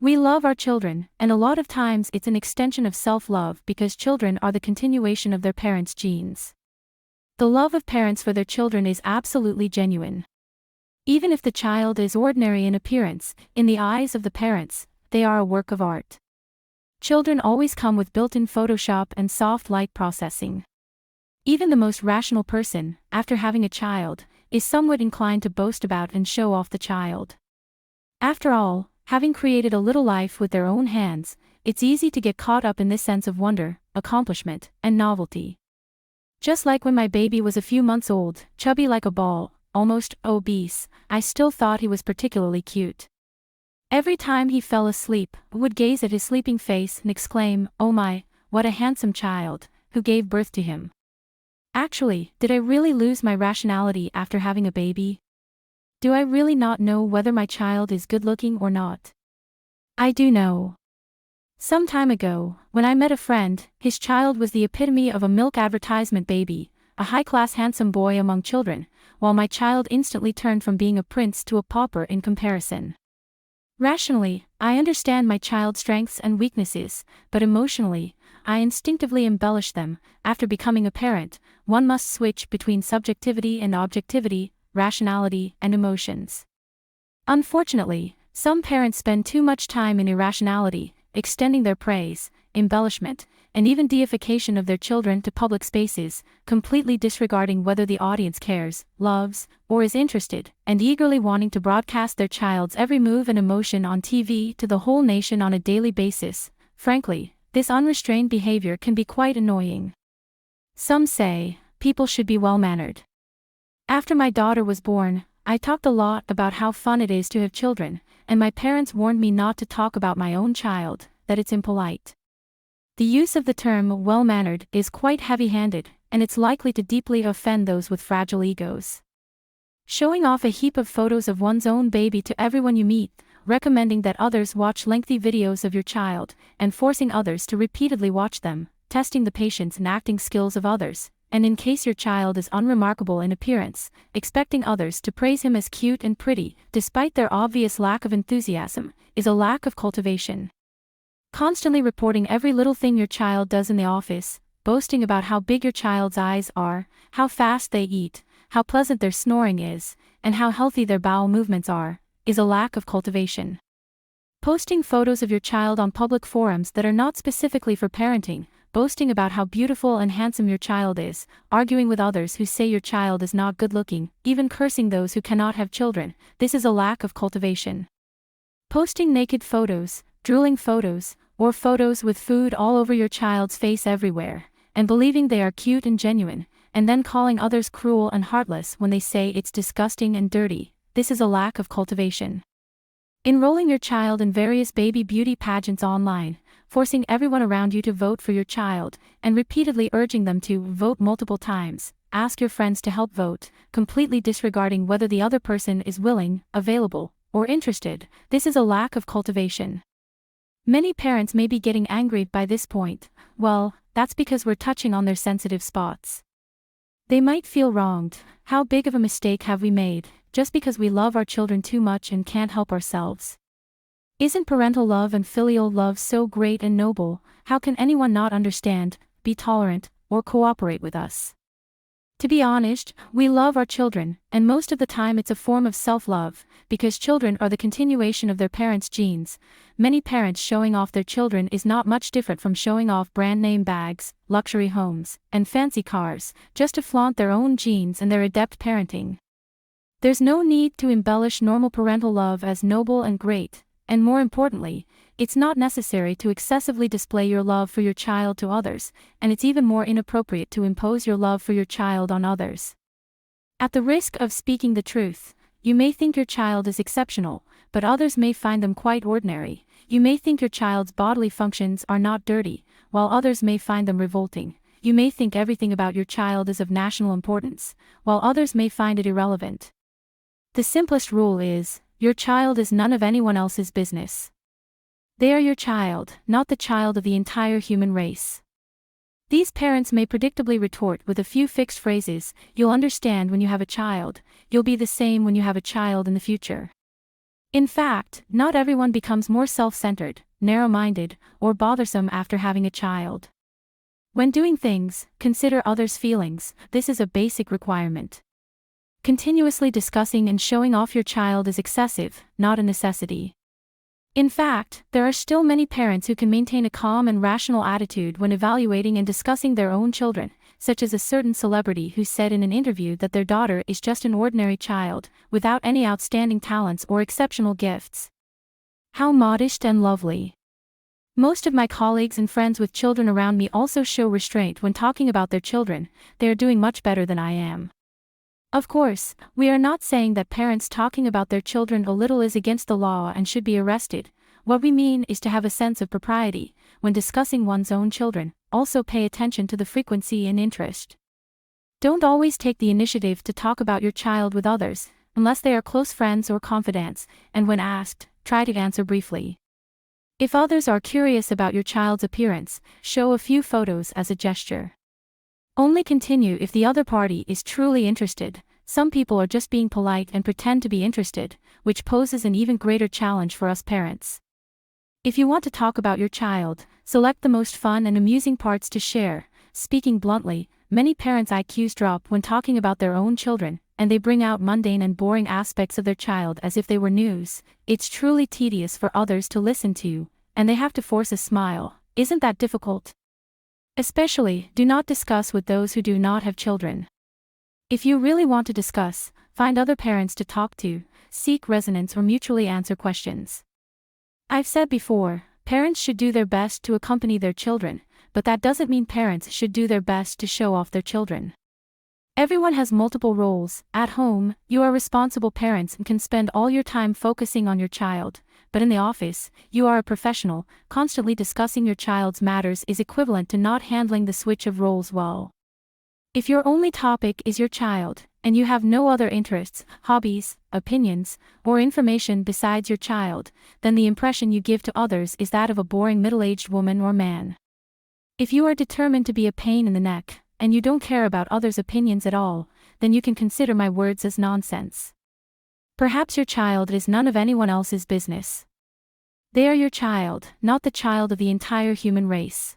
We love our children, and a lot of times it's an extension of self-love because children are the continuation of their parents' genes. The love of parents for their children is absolutely genuine. Even if the child is ordinary in appearance, in the eyes of the parents, they are a work of art. Children always come with built-in Photoshop and soft light processing. Even the most rational person, after having a child, is somewhat inclined to boast about and show off the child. After all, having created a little life with their own hands, it's easy to get caught up in this sense of wonder, accomplishment, and novelty. Just like when my baby was a few months old, chubby like a ball, almost obese, I still thought he was particularly cute. Every time he fell asleep, I would gaze at his sleeping face and exclaim, "Oh my, what a handsome child, who gave birth to him." Actually, did I really lose my rationality after having a baby? Do I really not know whether my child is good-looking or not? I do know. Some time ago, when I met a friend, his child was the epitome of a milk advertisement baby, a high-class handsome boy among children, while my child instantly turned from being a prince to a pauper in comparison. Rationally, I understand my child's strengths and weaknesses, but emotionally, I instinctively embellish them. After becoming a parent, one must switch between subjectivity and objectivity, rationality and emotions. Unfortunately, some parents spend too much time in irrationality, extending their praise, embellishment, and even deification of their children to public spaces, completely disregarding whether the audience cares, loves, or is interested, and eagerly wanting to broadcast their child's every move and emotion on TV to the whole nation on a daily basis. Frankly, this unrestrained behavior can be quite annoying. Some say, people should be well-mannered. After my daughter was born, I talked a lot about how fun it is to have children, and my parents warned me not to talk about my own child, that it's impolite. The use of the term well-mannered is quite heavy-handed, and it's likely to deeply offend those with fragile egos. Showing off a heap of photos of one's own baby to everyone you meet, recommending that others watch lengthy videos of your child, and forcing others to repeatedly watch them, testing the patience and acting skills of others, and in case your child is unremarkable in appearance, expecting others to praise him as cute and pretty, despite their obvious lack of enthusiasm, is a lack of cultivation. Constantly reporting every little thing your child does in the office, boasting about how big your child's eyes are, how fast they eat, how pleasant their snoring is, and how healthy their bowel movements are, is a lack of cultivation. Posting photos of your child on public forums that are not specifically for parenting, boasting about how beautiful and handsome your child is, arguing with others who say your child is not good-looking, even cursing those who cannot have children, this is a lack of cultivation. Posting naked photos, drooling photos, or photos with food all over your child's face everywhere, and believing they are cute and genuine, and then calling others cruel and heartless when they say it's disgusting and dirty, this is a lack of cultivation. Enrolling your child in various baby beauty pageants online, forcing everyone around you to vote for your child, and repeatedly urging them to vote multiple times, ask your friends to help vote, completely disregarding whether the other person is willing, available, or interested, this is a lack of cultivation. Many parents may be getting angry by this point. Well, that's because we're touching on their sensitive spots. They might feel wronged. How big of a mistake have we made, just because we love our children too much and can't help ourselves? Isn't parental love and filial love so great and noble? How can anyone not understand, be tolerant, or cooperate with us? To be honest, we love our children, and most of the time it's a form of self-love, because children are the continuation of their parents' genes. Many parents showing off their children is not much different from showing off brand-name bags, luxury homes, and fancy cars, just to flaunt their own genes and their adept parenting. There's no need to embellish normal parental love as noble and great, and more importantly, it's not necessary to excessively display your love for your child to others, and it's even more inappropriate to impose your love for your child on others. At the risk of speaking the truth, you may think your child is exceptional, but others may find them quite ordinary. You may think your child's bodily functions are not dirty, while others may find them revolting. You may think everything about your child is of national importance, while others may find it irrelevant. The simplest rule is, your child is none of anyone else's business. They are your child, not the child of the entire human race. These parents may predictably retort with a few fixed phrases, "You'll understand when you have a child, you'll be the same when you have a child in the future." In fact, not everyone becomes more self-centered, narrow-minded, or bothersome after having a child. When doing things, consider others' feelings. This is a basic requirement. Continuously discussing and showing off your child is excessive, not a necessity. In fact, there are still many parents who can maintain a calm and rational attitude when evaluating and discussing their own children, such as a certain celebrity who said in an interview that their daughter is just an ordinary child, without any outstanding talents or exceptional gifts. How modest and lovely. Most of my colleagues and friends with children around me also show restraint when talking about their children. They are doing much better than I am. Of course, we are not saying that parents talking about their children a little is against the law and should be arrested. What we mean is to have a sense of propriety when discussing one's own children. Also pay attention to the frequency and interest. Don't always take the initiative to talk about your child with others, unless they are close friends or confidants, and when asked, try to answer briefly. If others are curious about your child's appearance, show a few photos as a gesture. Only continue if the other party is truly interested. Some people are just being polite and pretend to be interested, which poses an even greater challenge for us parents. If you want to talk about your child, select the most fun and amusing parts to share. Speaking bluntly, many parents' IQs drop when talking about their own children, and they bring out mundane and boring aspects of their child as if they were news. It's truly tedious for others to listen to, and they have to force a smile. Isn't that difficult? Especially, do not discuss with those who do not have children. If you really want to discuss, find other parents to talk to, seek resonance or mutually answer questions. I've said before, parents should do their best to accompany their children, but that doesn't mean parents should do their best to show off their children. Everyone has multiple roles. At home, you are responsible parents and can spend all your time focusing on your child, but in the office, you are a professional. Constantly discussing your child's matters is equivalent to not handling the switch of roles well. If your only topic is your child, and you have no other interests, hobbies, opinions, or information besides your child, then the impression you give to others is that of a boring middle-aged woman or man. If you are determined to be a pain in the neck, and you don't care about others' opinions at all, then you can consider my words as nonsense. Perhaps your child is none of anyone else's business. They are your child, not the child of the entire human race.